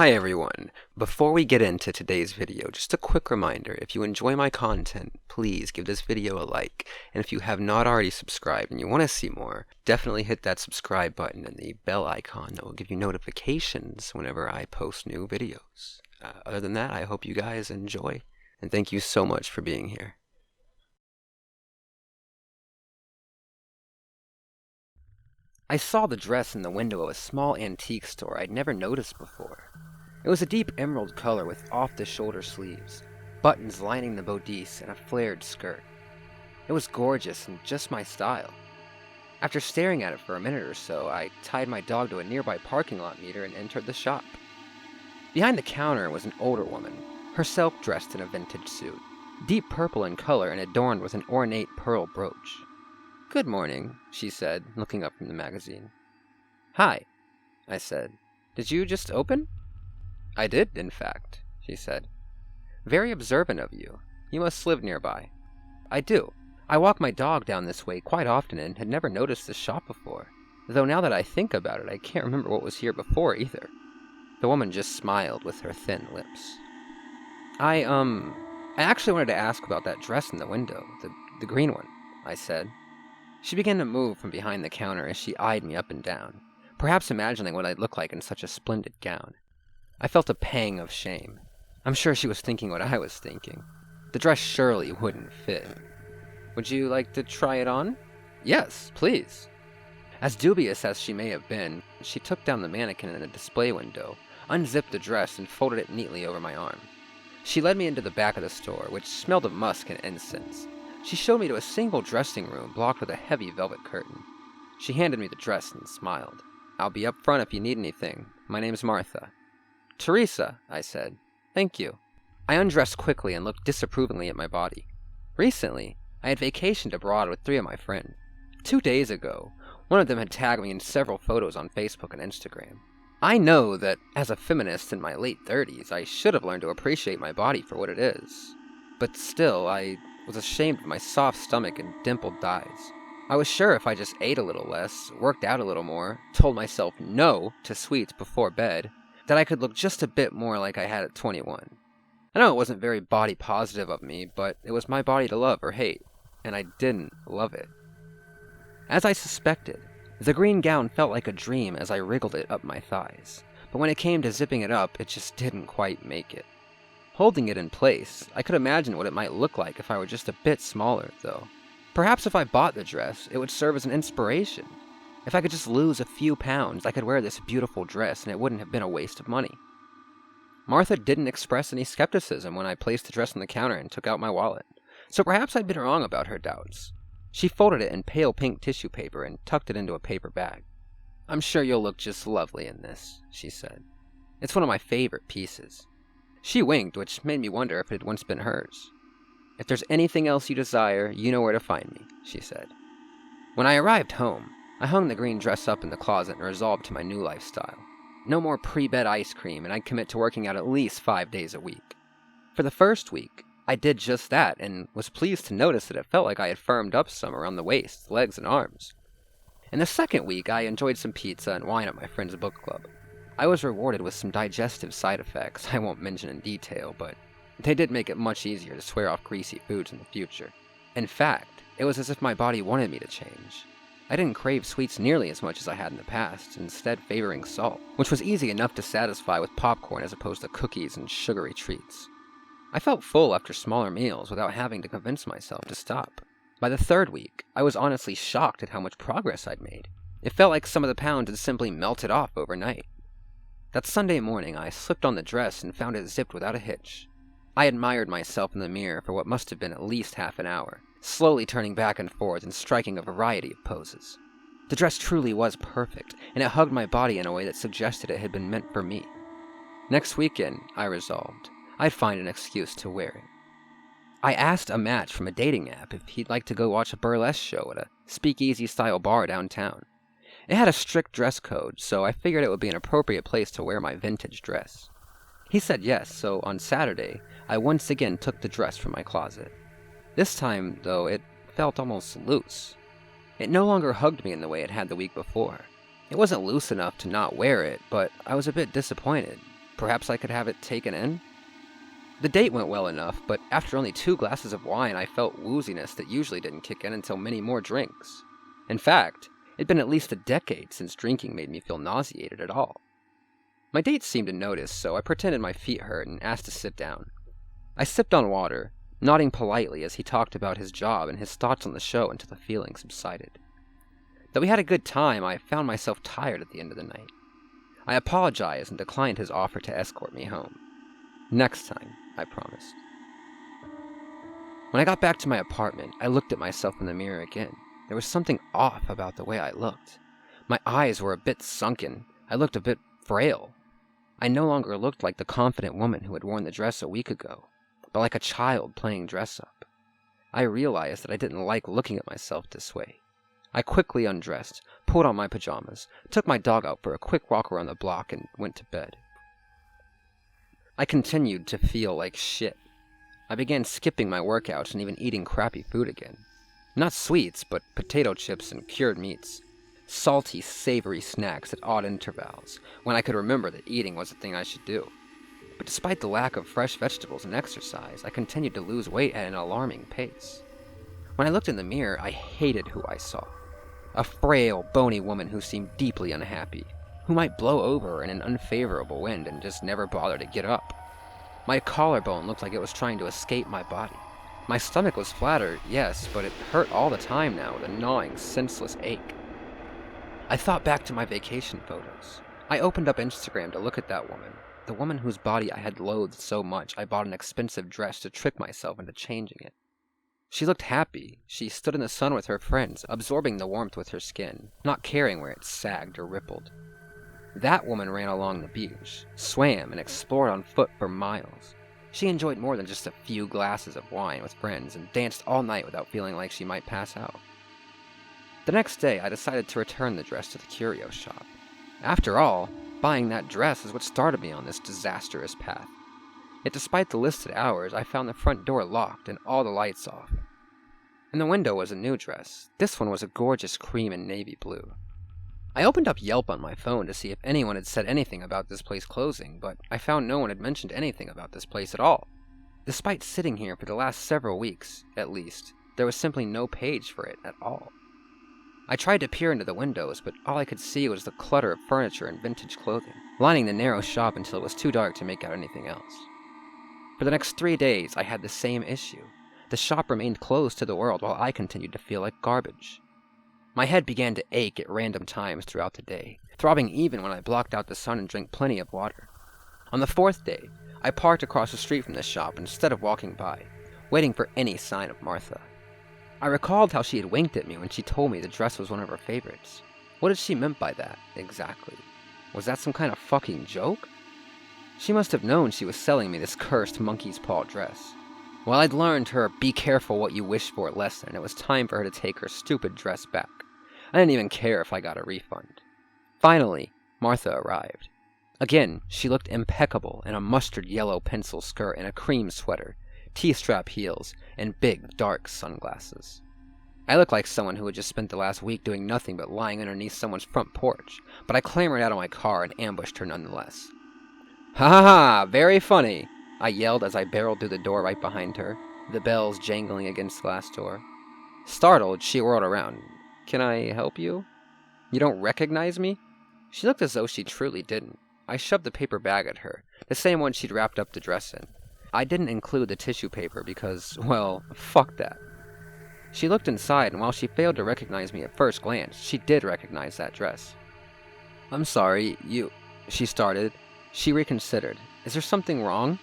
Hi everyone! Before we get into today's video, just a quick reminder, if you enjoy my content, please give this video a like, and if you have not already subscribed and you want to see more, definitely hit that subscribe button and the bell icon that will give you notifications whenever I post new videos. Other than that, I hope you guys enjoy, and thank you so much for being here. I saw the dress in the window of a small antique store I'd never noticed before. It was a deep emerald color with off-the-shoulder sleeves, buttons lining the bodice, and a flared skirt. It was gorgeous and just my style. After staring at it for a minute or so, I tied my dog to a nearby parking lot meter and entered the shop. Behind the counter was an older woman, herself dressed in a vintage suit, deep purple in color and adorned with an ornate pearl brooch. "Good morning," she said, looking up from the magazine. "Hi," I said. "Did you just open?" "I did, in fact," she said. "Very observant of you. You must live nearby." "I do. I walk my dog down this way quite often and had never noticed this shop before, though now that I think about it, I can't remember what was here before either." The woman just smiled with her thin lips. I actually wanted to ask about that dress in the window, the green one," I said. She began to move from behind the counter as she eyed me up and down, perhaps imagining what I'd look like in such a splendid gown. I felt a pang of shame. I'm sure she was thinking what I was thinking. The dress surely wouldn't fit. "Would you like to try it on?" "Yes, please." As dubious as she may have been, she took down the mannequin in the display window, unzipped the dress, and folded it neatly over my arm. She led me into the back of the store, which smelled of musk and incense. She showed me to a single dressing room blocked with a heavy velvet curtain. She handed me the dress and smiled. "I'll be up front if you need anything. My name's Martha." "Teresa," I said. "Thank you." I undressed quickly and looked disapprovingly at my body. Recently, I had vacationed abroad with 3 of my friends. 2 days ago, one of them had tagged me in several photos on Facebook and Instagram. I know that, as a feminist in my late 30s, I should have learned to appreciate my body for what it is. But still, I was ashamed of my soft stomach and dimpled thighs. I was sure if I just ate a little less, worked out a little more, told myself no to sweets before bed, that I could look just a bit more like I had at 21. I know it wasn't very body positive of me, but it was my body to love or hate, and I didn't love it. As I suspected, the green gown felt like a dream as I wriggled it up my thighs, but when it came to zipping it up, it just didn't quite make it. Holding it in place, I could imagine what it might look like if I were just a bit smaller, though. Perhaps if I bought the dress, it would serve as an inspiration. If I could just lose a few pounds, I could wear this beautiful dress and it wouldn't have been a waste of money. Martha didn't express any skepticism when I placed the dress on the counter and took out my wallet, so perhaps I'd been wrong about her doubts. She folded it in pale pink tissue paper and tucked it into a paper bag. "I'm sure you'll look just lovely in this," she said. "It's one of my favorite pieces." She winked, which made me wonder if it had once been hers. "If there's anything else you desire, you know where to find me," she said. When I arrived home, I hung the green dress up in the closet and resolved to my new lifestyle. No more pre-bed ice cream, and I'd commit to working out at least 5 days a week. For the first week, I did just that, and was pleased to notice that it felt like I had firmed up some around the waist, legs, and arms. In the second week, I enjoyed some pizza and wine at my friend's book club. I was rewarded with some digestive side effects I won't mention in detail, but they did make it much easier to swear off greasy foods in the future. In fact, it was as if my body wanted me to change. I didn't crave sweets nearly as much as I had in the past, instead favoring salt, which was easy enough to satisfy with popcorn as opposed to cookies and sugary treats. I felt full after smaller meals without having to convince myself to stop. By the third week, I was honestly shocked at how much progress I'd made. It felt like some of the pounds had simply melted off overnight. That Sunday morning, I slipped on the dress and found it zipped without a hitch. I admired myself in the mirror for what must have been at least half an hour, slowly turning back and forth and striking a variety of poses. The dress truly was perfect, and it hugged my body in a way that suggested it had been meant for me. Next weekend, I resolved, I'd find an excuse to wear it. I asked a match from a dating app if he'd like to go watch a burlesque show at a speakeasy-style bar downtown. It had a strict dress code, so I figured it would be an appropriate place to wear my vintage dress. He said yes, so on Saturday, I once again took the dress from my closet. This time, though, it felt almost loose. It no longer hugged me in the way it had the week before. It wasn't loose enough to not wear it, but I was a bit disappointed. Perhaps I could have it taken in? The date went well enough, but after only 2 glasses of wine, I felt wooziness that usually didn't kick in until many more drinks. In fact, it'd been at least a decade since drinking made me feel nauseated at all. My date seemed to notice, so I pretended my feet hurt and asked to sit down. I sipped on water, nodding politely as he talked about his job and his thoughts on the show until the feeling subsided. Though we had a good time, I found myself tired at the end of the night. I apologized and declined his offer to escort me home. Next time, I promised. When I got back to my apartment, I looked at myself in the mirror again. There was something off about the way I looked. My eyes were a bit sunken. I looked a bit frail. I no longer looked like the confident woman who had worn the dress a week ago, but like a child playing dress-up. I realized that I didn't like looking at myself this way. I quickly undressed, pulled on my pajamas, took my dog out for a quick walk around the block, and went to bed. I continued to feel like shit. I began skipping my workouts and even eating crappy food again. Not sweets, but potato chips and cured meats. Salty, savory snacks at odd intervals, when I could remember that eating was the thing I should do. But despite the lack of fresh vegetables and exercise, I continued to lose weight at an alarming pace. When I looked in the mirror, I hated who I saw. A frail, bony woman who seemed deeply unhappy, who might blow over in an unfavorable wind and just never bother to get up. My collarbone looked like it was trying to escape my body. My stomach was flatter, yes, but it hurt all the time now with a gnawing, senseless ache. I thought back to my vacation photos. I opened up Instagram to look at that woman, the woman whose body I had loathed so much I bought an expensive dress to trick myself into changing it. She looked happy. She stood in the sun with her friends, absorbing the warmth with her skin, not caring where it sagged or rippled. That woman ran along the beach, swam, and explored on foot for miles. She enjoyed more than just a few glasses of wine with friends and danced all night without feeling like she might pass out. The next day, I decided to return the dress to the curio shop. After all, buying that dress is what started me on this disastrous path. Yet despite the listed hours, I found the front door locked and all the lights off. In the window was a new dress. This one was a gorgeous cream and navy blue. I opened up Yelp on my phone to see if anyone had said anything about this place closing, but I found no one had mentioned anything about this place at all. Despite sitting here for the last several weeks, at least, there was simply no page for it at all. I tried to peer into the windows, but all I could see was the clutter of furniture and vintage clothing, lining the narrow shop until it was too dark to make out anything else. For the next 3 days, I had the same issue. The shop remained closed to the world while I continued to feel like garbage. My head began to ache at random times throughout the day, throbbing even when I blocked out the sun and drank plenty of water. On the 4th day, I parked across the street from the shop instead of walking by, waiting for any sign of Martha. I recalled how she had winked at me when she told me the dress was one of her favorites. What had she meant by that, exactly? Was that some kind of fucking joke? She must have known she was selling me this cursed monkey's paw dress. Well, I'd learned her be careful what you wish for lesson, it was time for her to take her stupid dress back. I didn't even care if I got a refund. Finally, Martha arrived. Again, she looked impeccable in a mustard yellow pencil skirt and a cream sweater, T-strap heels, and big, dark sunglasses. I looked like someone who had just spent the last week doing nothing but lying underneath someone's front porch, but I clambered out of my car and ambushed her nonetheless. "Ha ha ha! Very funny!" I yelled as I barreled through the door right behind her, the bells jangling against the glass door. Startled, she whirled around. "Can I help you? You don't recognize me?" She looked as though she truly didn't. I shoved the paper bag at her, the same one she'd wrapped up the dress in. I didn't include the tissue paper because, well, fuck that. She looked inside, and while she failed to recognize me at first glance, she did recognize that dress. "I'm sorry, she started. She reconsidered. "Is there something wrong?"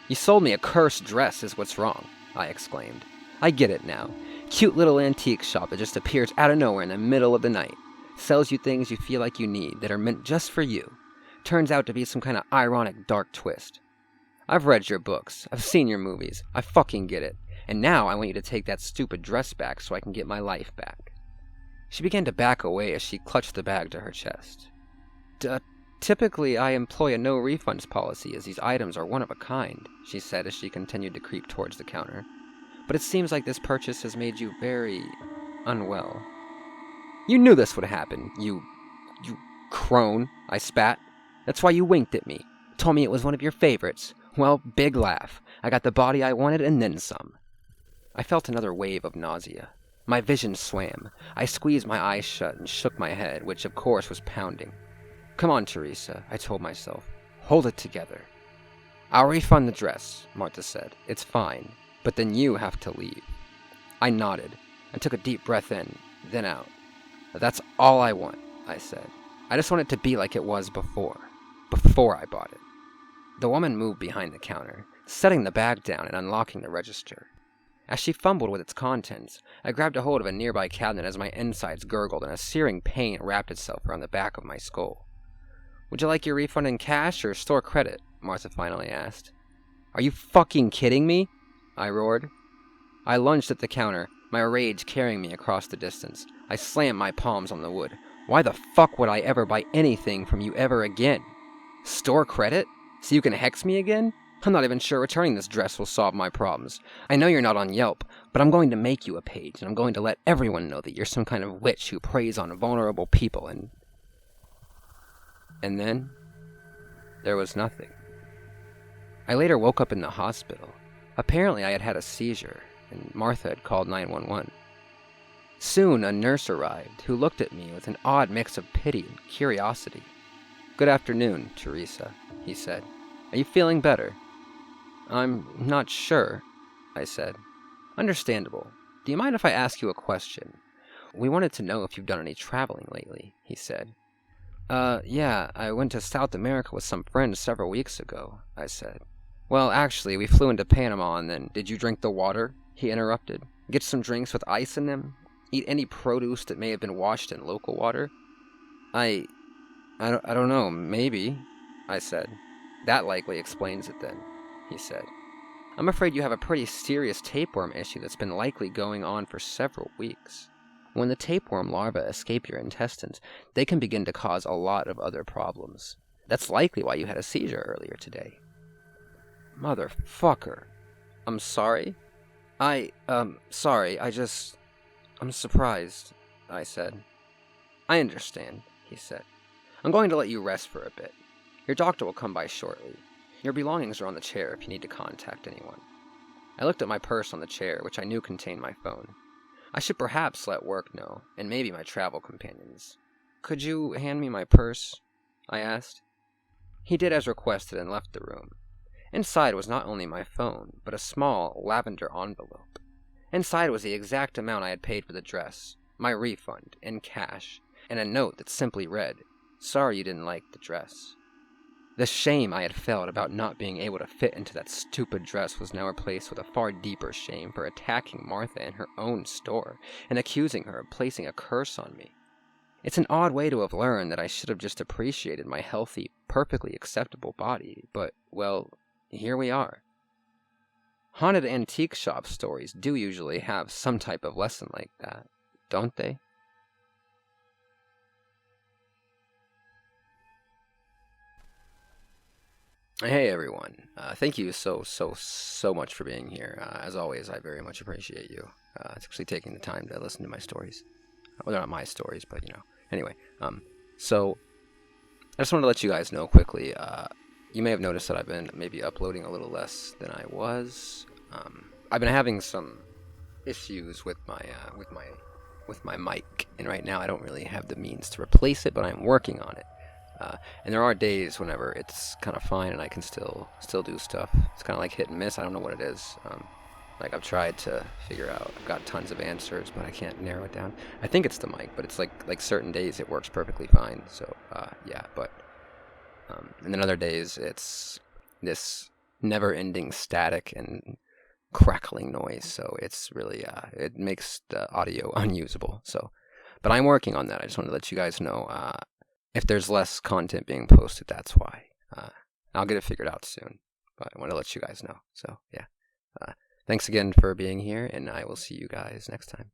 "You sold me a cursed dress is what's wrong," I exclaimed. "I get it now. Cute little antique shop that just appears out of nowhere in the middle of the night. Sells you things you feel like you need that are meant just for you. Turns out to be some kind of ironic dark twist. I've read your books. I've seen your movies. I fucking get it. And now I want you to take that stupid dress back so I can get my life back." She began to back away as she clutched the bag to her chest. Typically, I employ a no-refunds policy as these items are one of a kind," she said as she continued to creep towards the counter. "But it seems like this purchase has made you very unwell." "You knew this would happen, you crone," I spat. "That's why you winked at me. Told me it was one of your favorites. Well, big laugh. I got the body I wanted and then some. I felt another wave of nausea. My vision swam. I squeezed my eyes shut and shook my head, which of course was pounding. Come on, Teresa, I told myself. Hold it together. I'll refund the dress, Martha said. It's fine, but then you have to leave. I nodded and took a deep breath in, then out. That's all I want, I said. I just want it to be like it was before I bought it. The woman moved behind the counter, setting the bag down and unlocking the register. As she fumbled with its contents, I grabbed a hold of a nearby cabinet as my insides gurgled and a searing pain wrapped itself around the back of my skull. Would you like your refund in cash or store credit? Martha finally asked. Are you fucking kidding me? I roared. I lunged at the counter, my rage carrying me across the distance. I slammed my palms on the wood. Why the fuck would I ever buy anything from you ever again? Store credit? So you can hex me again? I'm not even sure returning this dress will solve my problems. I know you're not on Yelp, but I'm going to make you a page, and I'm going to let everyone know that you're some kind of witch who preys on vulnerable people, and then there was nothing. I later woke up in the hospital. Apparently I had had a seizure, and Martha had called 911. Soon a nurse arrived, who looked at me with an odd mix of pity and curiosity. Good afternoon, Teresa, he said. Are you feeling better? I'm not sure, I said. Understandable. Do you mind if I ask you a question? We wanted to know if you've done any traveling lately, he said. Yeah, I went to South America with some friends several weeks ago, I said. Well, actually, we flew into Panama and then... Did you drink the water? He interrupted. Get some drinks with ice in them? Eat any produce that may have been washed in local water? I don't know, maybe, I said. That likely explains it then, he said. I'm afraid you have a pretty serious tapeworm issue that's been likely going on for several weeks. When the tapeworm larvae escape your intestines, they can begin to cause a lot of other problems. That's likely why you had a seizure earlier today. Motherfucker. I'm sorry? Sorry, I'm surprised, I said. I understand, he said. I'm going to let you rest for a bit. Your doctor will come by shortly. Your belongings are on the chair if you need to contact anyone. I looked at my purse on the chair, which I knew contained my phone. I should perhaps let work know, and maybe my travel companions. Could you hand me my purse? I asked. He did as requested and left the room. Inside was not only my phone, but a small lavender envelope. Inside was the exact amount I had paid for the dress, my refund, in cash, and a note that simply read, Sorry you didn't like the dress. The shame I had felt about not being able to fit into that stupid dress was now replaced with a far deeper shame for attacking Martha in her own store and accusing her of placing a curse on me. It's an odd way to have learned that I should have just appreciated my healthy, perfectly acceptable body, but, well, here we are. Haunted antique shop stories do usually have some type of lesson like that, don't they? Hey everyone, thank you so much for being here. As always, I very much appreciate you. It's actually taking the time to listen to my stories. Well, they're not my stories, but Anyway, so I just wanted to let you guys know quickly. You may have noticed that I've been maybe uploading a little less than I was. I've been having some issues with my mic, and right now I don't really have the means to replace it, but I'm working on it. And there are days whenever it's kind of fine and I can still do stuff. It's kind of like hit and miss. I don't know what it is. Like I've tried to figure out. I've got tons of answers, but I can't narrow it down. I think it's the mic, but it's like certain days it works perfectly fine. So yeah, but and then other days it's this never-ending static and crackling noise. So it's really it makes the audio unusable. So, but I'm working on that. I just want to let you guys know. If there's less content being posted, that's why. I'll get it figured out soon, but I want to let you guys know. So, yeah. Thanks again for being here, and I will see you guys next time.